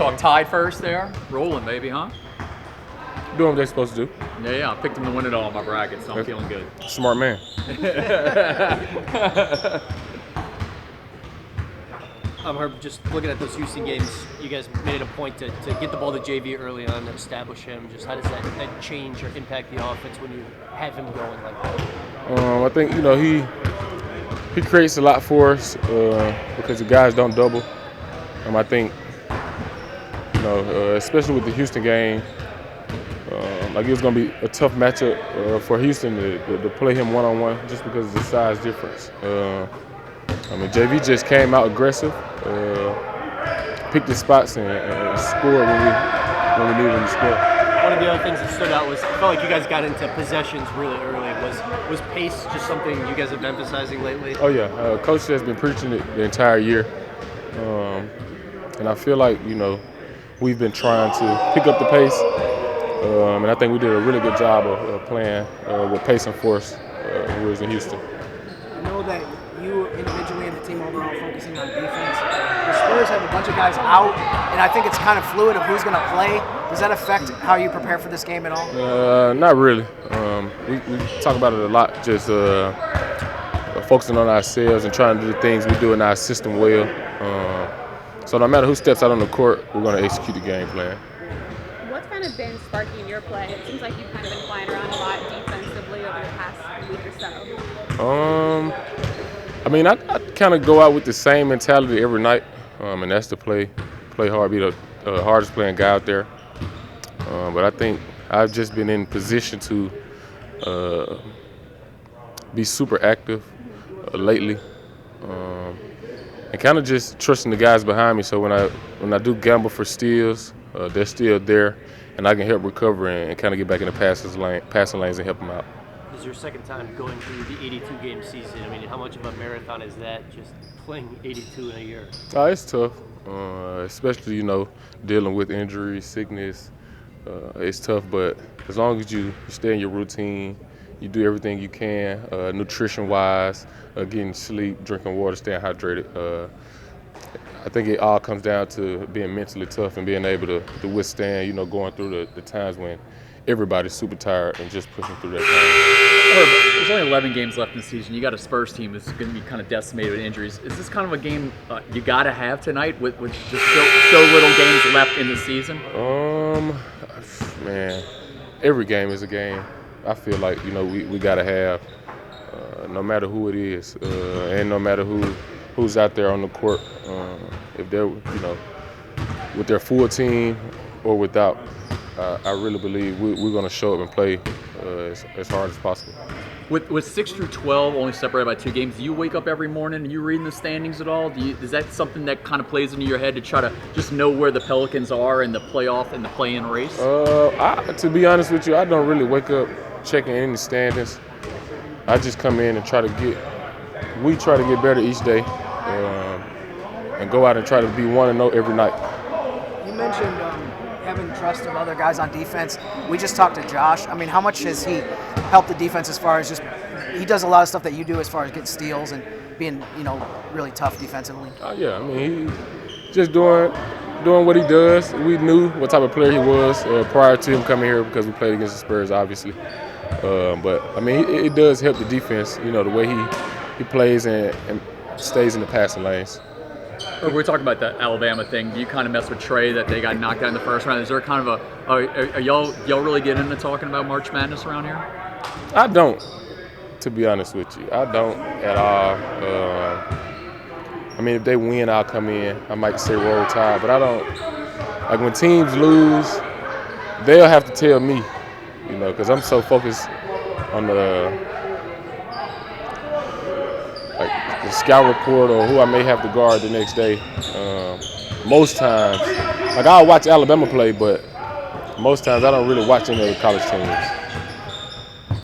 talk Tide first there. Rolling, baby, huh? Doing what they're supposed to do. Yeah, I picked them to win it all in my bracket, so I'm feeling good. Smart man. Herb, just looking at those Houston games, you guys made it a point to get the ball to JV early on and establish him. Just how does that change or impact the offense when you have him going like that? I think, he creates a lot for us because the guys don't double. I think, especially with the Houston game, it was going to be a tough matchup for Houston to play him one-on-one just because of the size difference. JV just came out aggressive, picked his spots, and scored when we needed him to score. One of the other things that stood out was I felt like you guys got into possessions really early. Was pace just something you guys have been emphasizing lately? Oh, yeah. Coach has been preaching it the entire year. And I feel like, we've been trying to pick up the pace. And I think we did a really good job of playing with pace and force when we was in Houston. I know that you individually and the team overall focusing on defense. The Spurs have a bunch of guys out, and I think it's kind of fluid of who's going to play. Does that affect how you prepare for this game at all? Not really. We talk about it a lot, just focusing on ourselves and trying to do the things we do in our system well. So no matter who steps out on the court, we're going to execute the game plan. What's kind of been sparking your play? It seems like you've kind of been flying around a lot defensively over the past week or so. I kind of go out with the same mentality every night, and that's to play hard, be the hardest playing guy out there. But I think I've just been in position to be super active lately, and kind of just trusting the guys behind me. So when I do gamble for steals, they're still there, and I can help recover and kind of get back in the passing lanes and help them out. This is your second time going through the 82-game season. How much of a marathon is that, just playing 82 in a year? It's tough, especially, dealing with injuries, sickness. It's tough, but as long as you stay in your routine, you do everything you can, nutrition-wise, getting sleep, drinking water, staying hydrated. I think it all comes down to being mentally tough and being able to withstand, going through the times when everybody's super tired and just pushing through that time. There's only 11 games left in the season. You got a Spurs team that's going to be kind of decimated with injuries. Is this kind of a game you got to have tonight with just so little games left in the season? Man, every game is a game. I feel like, we got to have, no matter who it is, and no matter who's out there on the court, if they're, with their full team or without, I really believe we're going to show up and play as hard as possible. With 6 through 12 only separated by 2 games, do you wake up every morning and you reading the standings at all? Is that something that kind of plays into your head to try to just know where the Pelicans are in the playoff and the play-in race? To be honest with you, I don't really wake up checking any standings. I just come in and try to get better each day and go out and try to be 1-0 every night. You mentioned having trust of other guys on defense. We just talked to Josh. how much has he helped the defense as far as just he does a lot of stuff that you do as far as getting steals and being, really tough defensively? He just doing what he does. We knew what type of player he was prior to him coming here because we played against the Spurs, obviously. But it does help the defense, the way he plays and stays in the passing lanes. We're talking about that Alabama thing. Do you kind of mess with Trey that they got knocked out in the first round? Is there kind of are y'all really getting into talking about March Madness around here? I don't, to be honest with you. I don't at all. If they win, I'll come in. I might say roll tide, but I don't. Like when teams lose, they'll have to tell me, because I'm so focused on the scout report or who I may have to guard the next day. Most times, I'll watch Alabama play, but most times I don't really watch any of the college teams.